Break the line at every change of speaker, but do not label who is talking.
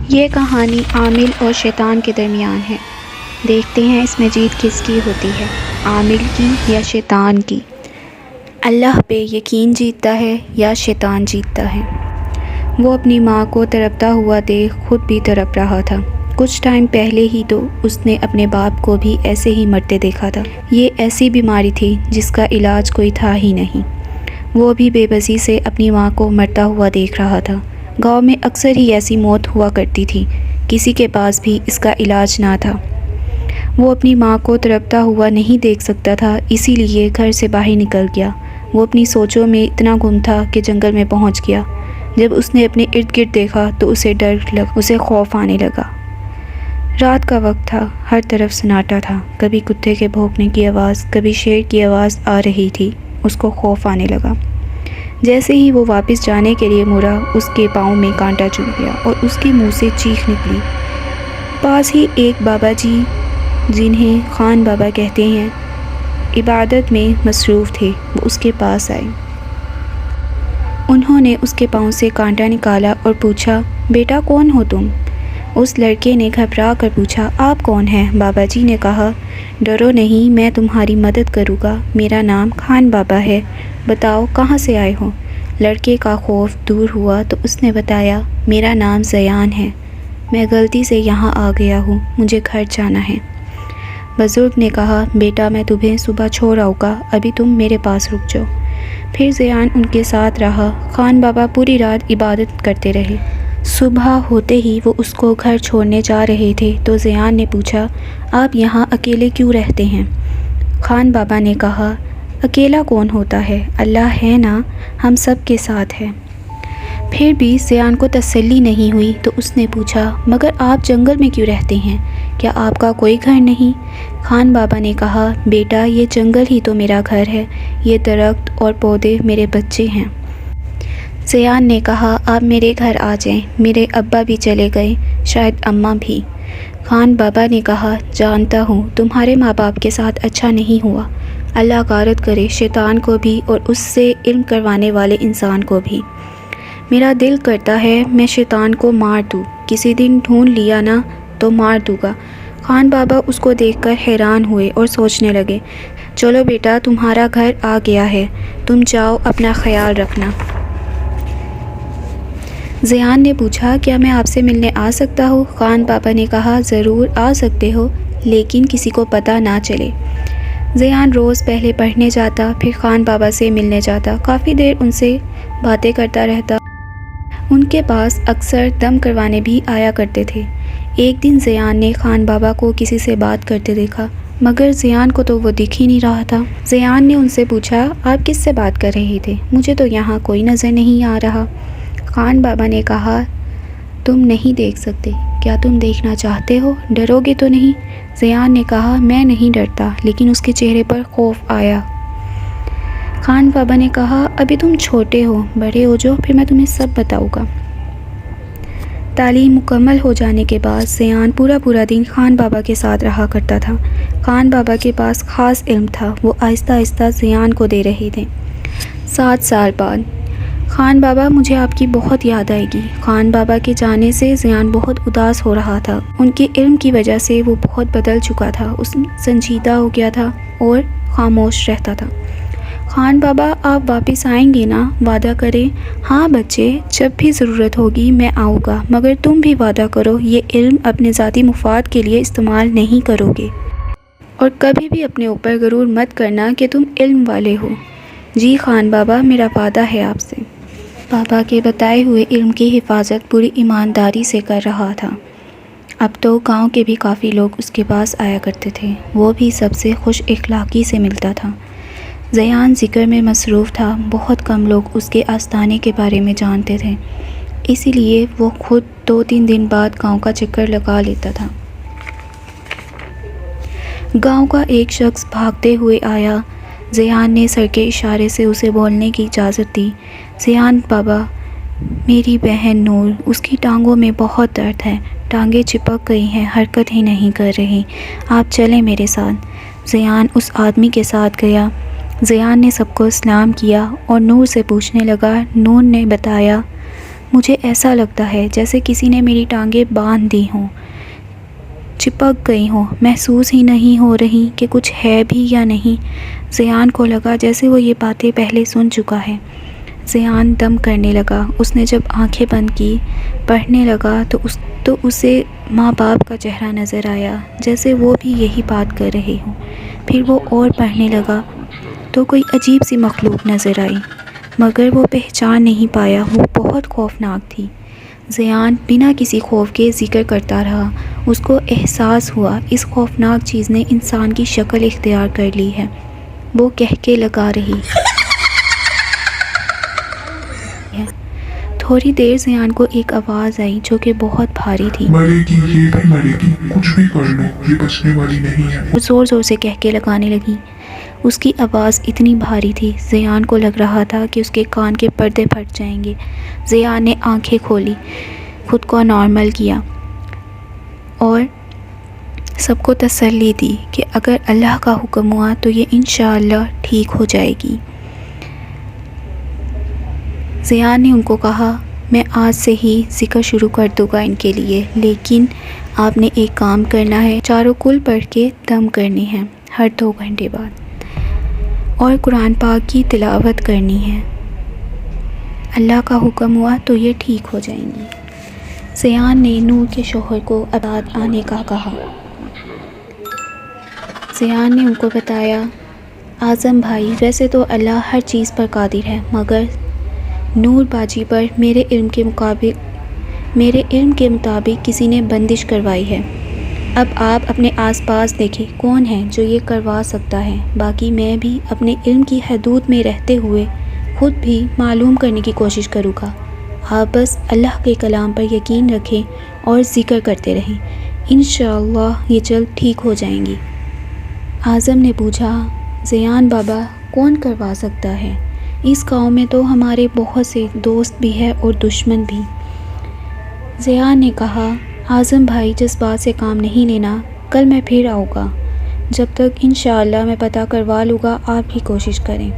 یہ کہانی عامل اور شیطان کے درمیان ہے۔ دیکھتے ہیں اس میں جیت کس کی ہوتی ہے، عامل کی یا شیطان کی۔ اللہ پہ یقین جیتتا ہے یا شیطان جیتتا ہے؟ وہ اپنی ماں کو تڑپتا ہوا دیکھ خود بھی تڑپ رہا تھا۔ کچھ ٹائم پہلے ہی تو اس نے اپنے باپ کو بھی ایسے ہی مرتے دیکھا تھا۔ یہ ایسی بیماری تھی جس کا علاج کوئی تھا ہی نہیں۔ وہ بھی بے بسی سے اپنی ماں کو مرتا ہوا دیکھ رہا تھا۔ گاؤں میں اکثر ہی ایسی موت ہوا کرتی تھی، کسی کے پاس بھی اس کا علاج نہ تھا۔ وہ اپنی ماں کو تڑپتا ہوا نہیں دیکھ سکتا تھا، اسی لیے گھر سے باہر نکل گیا۔ وہ اپنی سوچوں میں اتنا گم تھا کہ جنگل میں پہنچ گیا۔ جب اس نے اپنے ارد گرد دیکھا تو اسے خوف آنے لگا۔ رات کا وقت تھا، ہر طرف سناٹا تھا۔ کبھی کتے کے بھونکنے کی آواز، کبھی شیر کی آواز آ رہی تھی۔ اس کو خوف آنے لگا۔ جیسے ہی وہ واپس جانے کے لیے مڑا، اس کے پاؤں میں کانٹا چبھ گیا اور اس کے منہ سے چیخ نکلی۔ پاس ہی ایک بابا جی، جنہیں خان بابا کہتے ہیں، عبادت میں مصروف تھے، وہ اس کے پاس آئے۔ انہوں نے اس کے پاؤں سے کانٹا نکالا اور پوچھا، بیٹا کون ہو تم؟ اس لڑکے نے گھبرا کر پوچھا، آپ کون ہیں؟ بابا جی نے کہا، ڈرو نہیں، میں تمہاری مدد کروں گا، میرا نام خان بابا ہے، بتاؤ کہاں سے آئے ہو؟ لڑکے کا خوف دور ہوا تو اس نے بتایا، میرا نام زیان ہے، میں غلطی سے یہاں آ گیا ہوں، مجھے گھر جانا ہے۔ بزرگ نے کہا، بیٹا میں تمہیں صبح چھوڑ آؤں گا، ابھی تم میرے پاس رک جاؤ۔ پھر زیان ان کے ساتھ رہا۔ خان بابا پوری رات عبادت کرتے رہے۔ صبح ہوتے ہی وہ اس کو گھر چھوڑنے جا رہے تھے تو زیان نے پوچھا، آپ یہاں اکیلے کیوں رہتے ہیں؟ خان بابا نے کہا، اکیلا کون ہوتا ہے، اللہ ہے نا، ہم سب کے ساتھ ہے۔ پھر بھی زیان کو تسلی نہیں ہوئی تو اس نے پوچھا، مگر آپ جنگل میں کیوں رہتے ہیں؟ کیا آپ کا کوئی گھر نہیں؟ خان بابا نے کہا، بیٹا یہ جنگل ہی تو میرا گھر ہے، یہ درخت اور پودے میرے بچے ہیں۔ زیان نے کہا، آپ میرے گھر آ جائیں، میرے ابا بھی چلے گئے، شاید اماں بھی۔ خان بابا نے کہا، جانتا ہوں تمہارے ماں باپ کے ساتھ اچھا نہیں ہوا، اللہ غارت کرے شیطان کو بھی اور اس سے علم کروانے والے انسان کو بھی۔ میرا دل کرتا ہے میں شیطان کو مار دوں، کسی دن ڈھونڈ لیا نا تو مار دوں گا۔ خان بابا اس کو دیکھ کر حیران ہوئے اور سوچنے لگے، چلو بیٹا تمہارا گھر آ گیا ہے، تم جاؤ اپنا خیال رکھنا۔ زیان نے پوچھا، کیا میں آپ سے ملنے آ سکتا ہوں؟ خان بابا نے کہا، ضرور آ سکتے ہو، لیکن کسی کو پتہ نہ چلے۔ زیان روز پہلے پڑھنے جاتا، پھر خان بابا سے ملنے جاتا، کافی دیر ان سے باتیں کرتا رہتا۔ ان کے پاس اکثر دم کروانے بھی آیا کرتے تھے۔ ایک دن زیان نے خان بابا کو کسی سے بات کرتے دیکھا، مگر زیان کو تو وہ دکھ ہی نہیں رہا تھا۔ زیان نے ان سے پوچھا، آپ کس سے بات کر رہے تھے؟ مجھے تو یہاں کوئی نظر نہیں آ رہا۔ خان بابا نے کہا، تم نہیں دیکھ سکتے، کیا تم دیکھنا چاہتے ہو؟ ڈرو گے تو نہیں؟ زیان نے کہا، میں نہیں ڈرتا، لیکن اس کے چہرے پر خوف آیا۔ خان بابا نے کہا، ابھی تم چھوٹے ہو، بڑے ہو جاؤ پھر میں تمہیں سب بتاؤں گا۔ تعلیم مکمل ہو جانے کے بعد زیان پورا دن خان بابا کے ساتھ رہا کرتا تھا۔ خان بابا کے پاس خاص علم تھا، وہ آہستہ آہستہ زیان کو دے رہے تھے۔ 7 سال بعد، خان بابا مجھے آپ کی بہت یاد آئے گی۔ خان بابا کے جانے سے زیان بہت اداس ہو رہا تھا۔ ان کے علم کی وجہ سے وہ بہت بدل چکا تھا، اس سنجیدہ ہو گیا تھا اور خاموش رہتا تھا۔ خان بابا آپ واپس آئیں گے نا؟ وعدہ کریں۔ ہاں بچے، جب بھی ضرورت ہوگی میں آؤں گا، مگر تم بھی وعدہ کرو یہ علم اپنے ذاتی مفاد کے لیے استعمال نہیں کرو گے، اور کبھی بھی اپنے اوپر غرور مت کرنا کہ تم علم والے ہو۔ جی خان بابا، میرا وعدہ ہے آپ سے۔ بابا کے بتائے ہوئے علم کی حفاظت پوری ایمانداری سے کر رہا تھا۔ اب تو گاؤں کے بھی کافی لوگ اس کے پاس آیا کرتے تھے، وہ بھی سب سے خوش اخلاقی سے ملتا تھا۔ زیان ذکر میں مصروف تھا، بہت کم لوگ اس کے آستانے کے بارے میں جانتے تھے، اسی لیے وہ خود 2-3 دن بعد گاؤں کا چکر لگا لیتا تھا۔ گاؤں کا ایک شخص بھاگتے ہوئے آیا۔ زیان نے سر کے اشارے سے اسے بولنے کی اجازت دی۔ زیان بابا، میری بہن نور، اس کی ٹانگوں میں بہت درد ہے، ٹانگیں چپک گئی ہیں، حرکت ہی نہیں کر رہی، آپ چلیں میرے ساتھ۔ زیان اس آدمی کے ساتھ گیا۔ زیان نے سب کو سلام کیا اور نور سے پوچھنے لگا۔ نور نے بتایا، مجھے ایسا لگتا ہے جیسے کسی نے میری ٹانگیں باندھ دی ہوں، چپک گئی ہوں، محسوس ہی نہیں ہو رہی کہ کچھ ہے بھی یا نہیں۔ زیان کو لگا جیسے وہ یہ باتیں پہلے سن چکا ہے۔ زیان دم کرنے لگا۔ اس نے جب آنکھیں بند کی، پڑھنے لگا تو اسے ماں باپ کا چہرہ نظر آیا، جیسے وہ بھی یہی بات کر رہے ہوں۔ پھر وہ اور پڑھنے لگا تو کوئی عجیب سی مخلوق نظر آئی، مگر وہ پہچان نہیں پایا، وہ بہت خوفناک تھی۔ زیان بنا کسی خوف کے ذکر کرتا رہا۔ اس کو احساس ہوا اس خوفناک چیز نے انسان کی شکل اختیار کر لی ہے۔ وہ کہکے لگا رہی ہے۔ تھوڑی دیر زیان کو ایک آواز آئی جو کہ بہت بھاری تھی۔
مرے گی، یہ بھی مرے گی، کچھ بھی کر لو، یہ بچنے والی نہیں ہے۔
وہ زور زور سے کہکے لگانے لگی۔ اس کی آواز اتنی بھاری تھی، زیان کو لگ رہا تھا کہ اس کے کان کے پردے پھٹ جائیں گے۔ زیان نے آنکھیں کھولی، خود کو نارمل کیا اور سب کو تسلی دی کہ اگر اللہ کا حکم ہوا تو یہ انشاءاللہ ٹھیک ہو جائے گی۔ زیان نے ان کو کہا، میں آج سے ہی ذکر شروع کر دوں گا ان کے لیے، لیکن آپ نے ایک کام کرنا ہے، چاروں کل پڑھ کے دم کرنے ہیں ہر 2 گھنٹے بعد، اور قرآن پاک کی تلاوت کرنی ہے۔ اللہ کا حکم ہوا تو یہ ٹھیک ہو جائیں گی۔ زیان نے نور کے شوہر کو اباد آنے کا کہا۔ زیان نے ان کو بتایا، اعظم بھائی، ویسے تو اللہ ہر چیز پر قادر ہے، مگر نور باجی پر میرے علم کے مطابق کسی نے بندش کروائی ہے۔ اب آپ اپنے آس پاس دیکھیں کون ہے جو یہ کروا سکتا ہے، باقی میں بھی اپنے علم کی حدود میں رہتے ہوئے خود بھی معلوم کرنے کی کوشش کروں گا۔ آپ بس اللہ کے کلام پر یقین رکھیں اور ذکر کرتے رہیں، انشاءاللہ یہ جلد ٹھیک ہو جائیں گی۔ اعظم نے پوچھا، زیان بابا کون کروا سکتا ہے؟ اس گاؤں میں تو ہمارے بہت سے دوست بھی ہیں اور دشمن بھی۔ زیان نے کہا، اعظم بھائی جذبات سے کام نہیں لینا، کل میں پھر آؤں گا، جب تک انشاءاللہ میں پتہ کروا لوں گا، آپ بھی کوشش کریں۔